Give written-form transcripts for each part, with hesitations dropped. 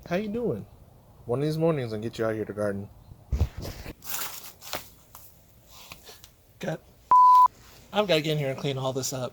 How you doing? One of these mornings I'll get you out here to garden. Got, I've got to get in here and clean all this up.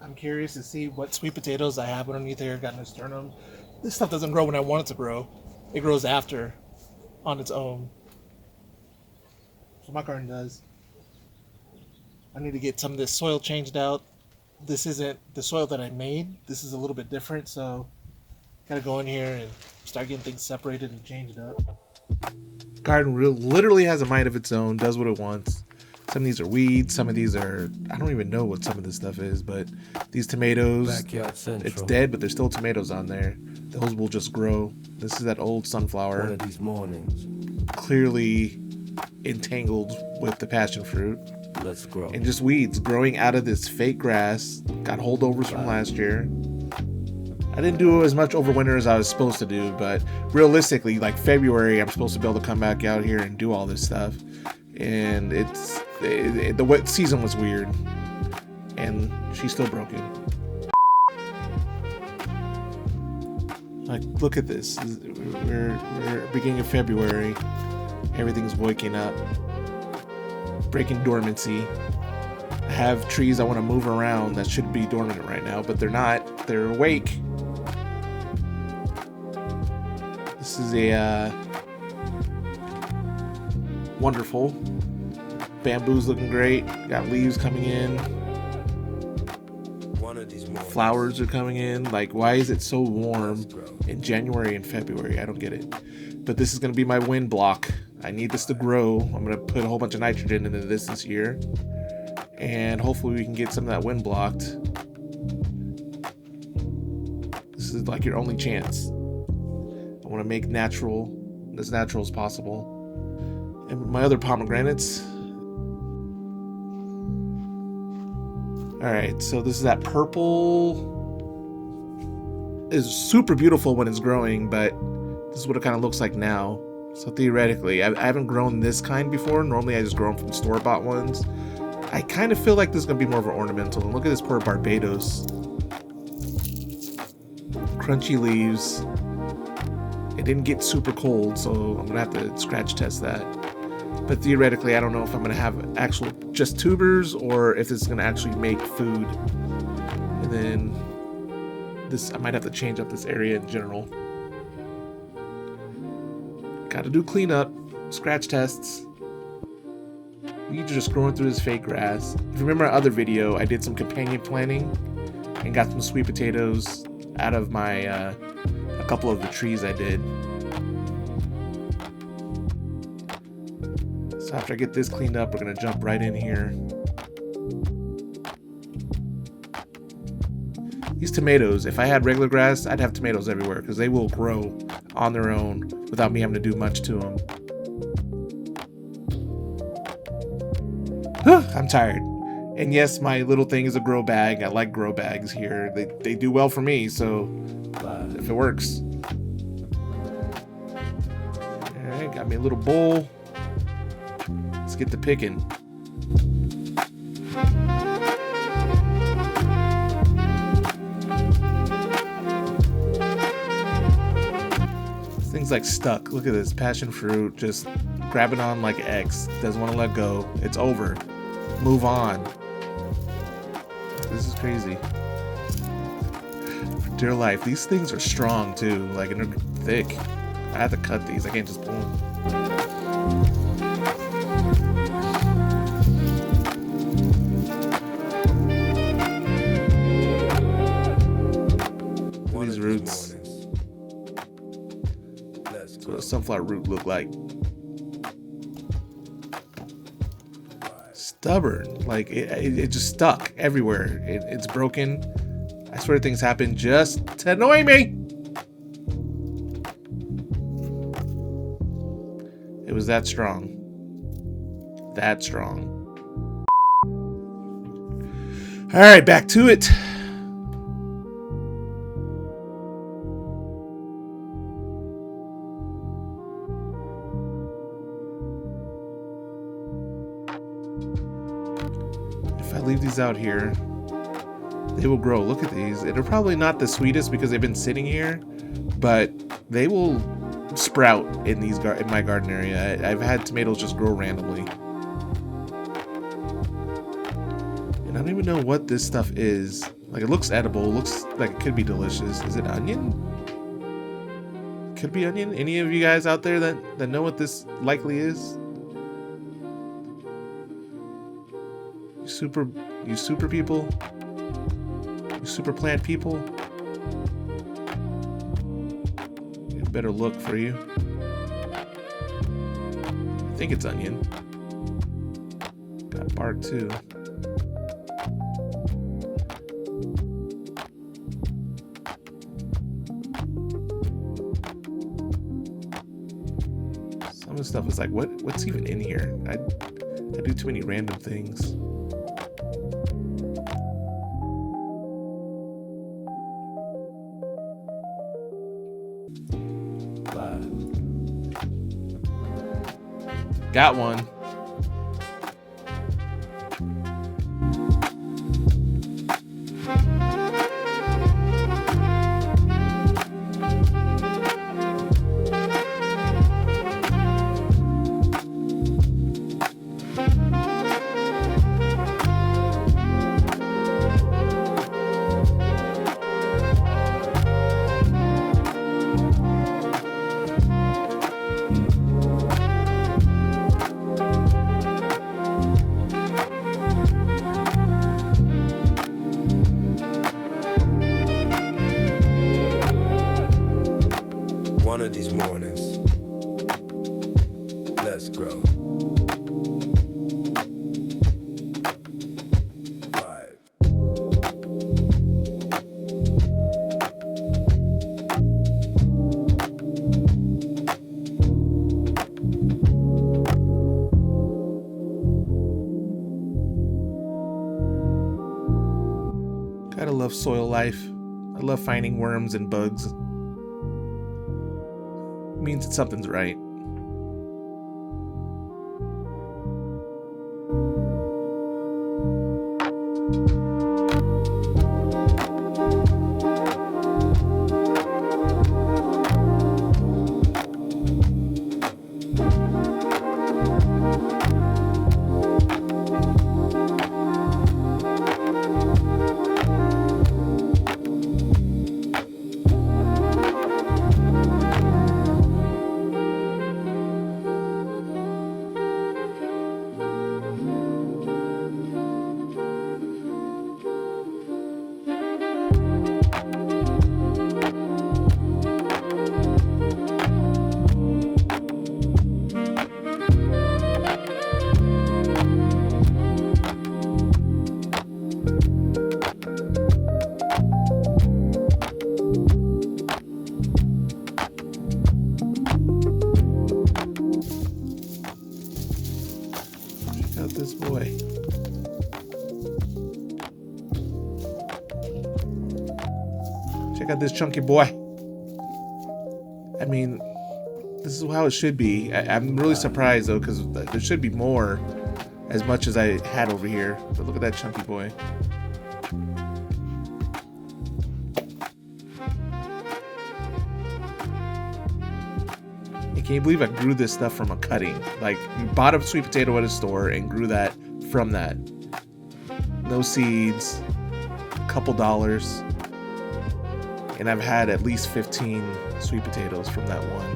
I'm curious to see what sweet potatoes I have underneath here. Got nasturtium. This stuff doesn't grow when I want it to grow. It grows after, on its own. So my garden does. I need to get some of this soil changed out. This isn't the soil that I made. This is a little bit different, so gotta go in here and start getting things separated and changed up. Garden literally has a mind of its own, does what it wants. Some of these are weeds, some of these are, I don't even know what some of this stuff is, but these tomatoes, it's dead, but there's still tomatoes on there. Those will just grow. This is that old sunflower. One of these mornings. Clearly entangled with the passion fruit. Let's grow. And just weeds growing out of this fake grass. Got holdovers from last year. I didn't do as much over winter as I was supposed to do, but realistically, like February, I'm supposed to be able to come back out here and do all this stuff. And the wet season was weird, and she's still broken. Like, look at this. We're beginning of February. Everything's waking up, breaking dormancy. I have trees I want to move around that should be dormant right now, but they're not. They're awake. This is a wonderful. Bamboo's looking great. Got leaves coming in. Flowers are coming in. Like, why is it so warm in January and February? I don't get it. But this is going to be my wind block. I need this to grow. I'm going to put a whole bunch of nitrogen into this year. And hopefully we can get some of that wind blocked. This is like your only chance. I want to make as natural as possible. And my other pomegranates. Alright, so this is that purple. Is super beautiful when it's growing, but this is what it kind of looks like now. So theoretically, I haven't grown this kind before. Normally I just grow them from store-bought ones. I kind of feel like this is going to be more of an ornamental. And look at this poor Barbados. Crunchy leaves. It didn't get super cold, so I'm going to have to scratch test that. But theoretically, I don't know if I'm going to have actual just tubers or if this is going to actually make food. And then this, I might have to change up this area in general. Got to do cleanup, scratch tests. Weeds are just growing through this fake grass. If you remember our other video, I did some companion planting and got some sweet potatoes out of my a couple of the trees I did. So after I get this cleaned up, we're gonna jump right in here. These tomatoes, if I had regular grass, I'd have tomatoes everywhere because they will grow on their own without me having to do much to them. I'm tired. And yes, my little thing is a grow bag. I like grow bags here. They do well for me, so if it works. Alright, got me a little bowl. Let's get to picking. This thing's like stuck. Look at this passion fruit just grabbing on like X. Doesn't want to let go. It's over. Move on. This is crazy. For dear life, these things are strong too. Like, and they're thick. I have to cut these. I can't just pull them. These roots. That's what a sunflower root look like. Stubborn. Like, it just stuck everywhere. It's broken. I swear things happen just to annoy me. It was that strong. That strong. All right, back to it. If I leave these out here, They will grow. Look at these. They're probably not the sweetest because they've been sitting here, but they will sprout in these in my garden area. I've had tomatoes just grow randomly. And I don't even know what this stuff is. Like, it looks edible. It looks like it could be delicious. Is it onion? Could be onion. Any of you guys out there that know what this likely is? You super people? You super plant people? Get a better look for you. I think it's onion. Got bark too. Some of the stuff is like, what's even in here? I do too many random things. Got one. One of these mornings, let's grow. 5. Gotta love soil life. I love finding worms and bugs. Means that something's right. This boy. Check out this chunky boy. I mean, this is how it should be. I'm really surprised though, because there should be more, as much as I had over here. But look at that chunky boy. Can you believe I grew this stuff from a cutting? Like, bought a sweet potato at a store and grew that from that. No seeds, a couple dollars. And I've had at least 15 sweet potatoes from that one.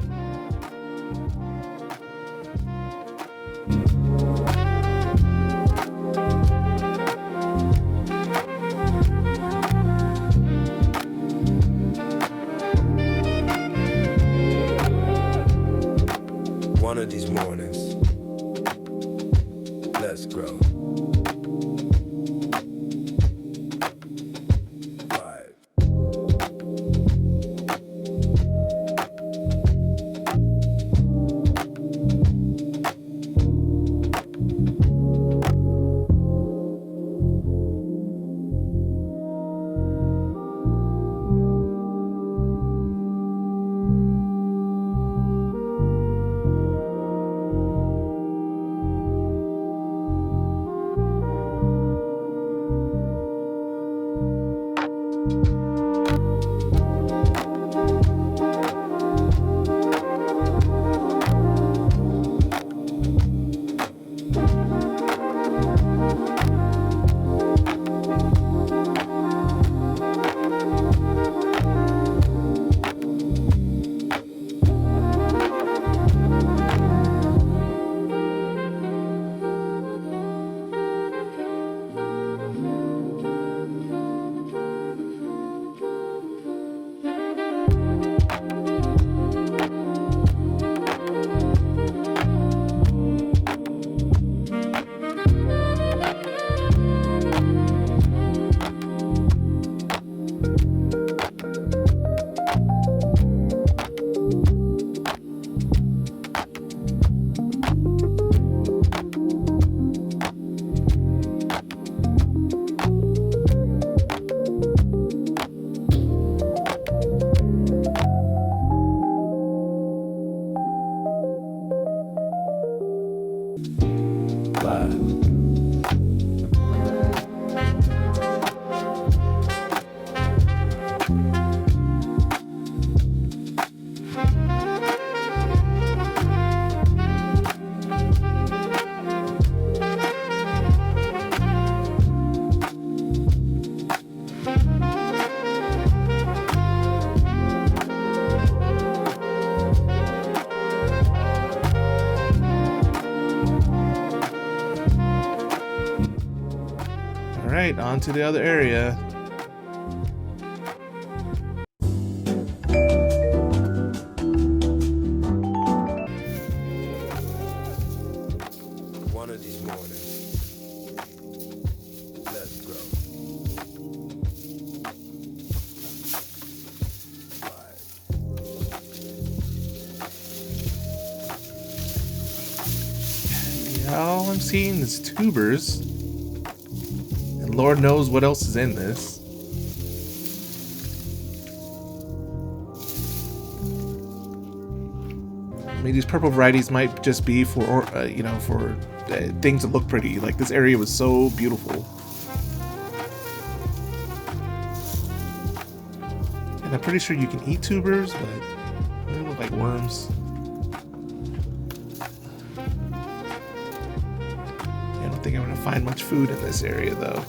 One of these mornings, let's grow. 5. right, on to the other area. One of these mornings, let's grow. 5. Yeah, all I'm seeing is tubers. And Lord knows what else is in this. I mean, these purple varieties might just be for, for things that look pretty. Like, this area was so beautiful. And I'm pretty sure you can eat tubers, but they look like worms. I don't think I'm going to find much food in this area, though.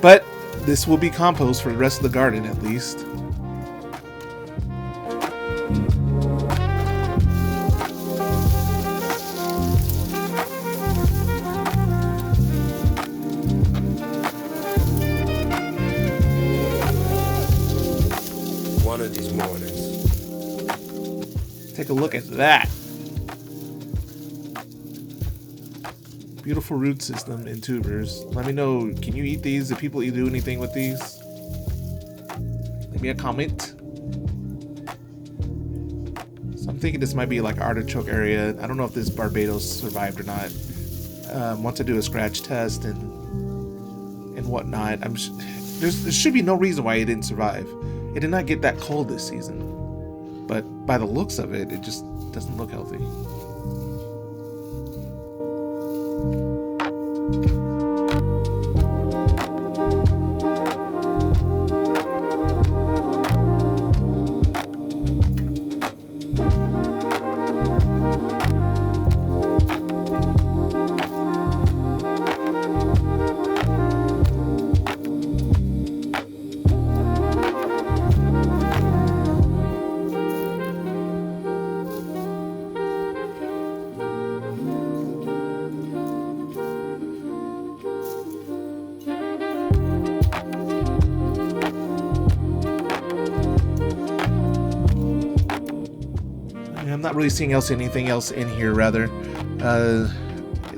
But this will be compost for the rest of the garden, at least. One of these mornings. Take a look at that. Beautiful root system in tubers. Let me know, can you eat these? Do people do anything with these? Leave me a comment. So I'm thinking this might be like artichoke area. I don't know if this Barbados survived or not. Once I do a scratch test and whatnot, there should be no reason why it didn't survive. It did not get that cold this season. But by the looks of it, it just doesn't look healthy. I'm not really seeing anything else in here, rather.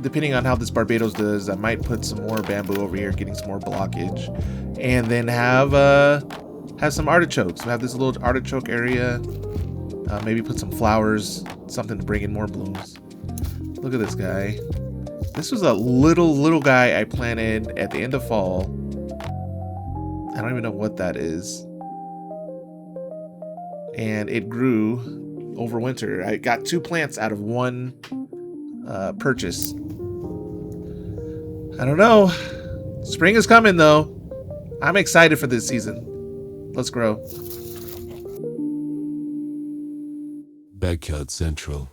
Depending on how this Barbados does, I might put some more bamboo over here, getting some more blockage. And then have some artichokes. Have this little artichoke area. Maybe put some flowers, something to bring in more blooms. Look at this guy. This was a little guy I planted at the end of fall. I don't even know what that is. And it grew over winter. I got 2 plants out of 1 purchase. I don't know. Spring is coming, though. I'm excited for this season. Let's grow. Backyard Central.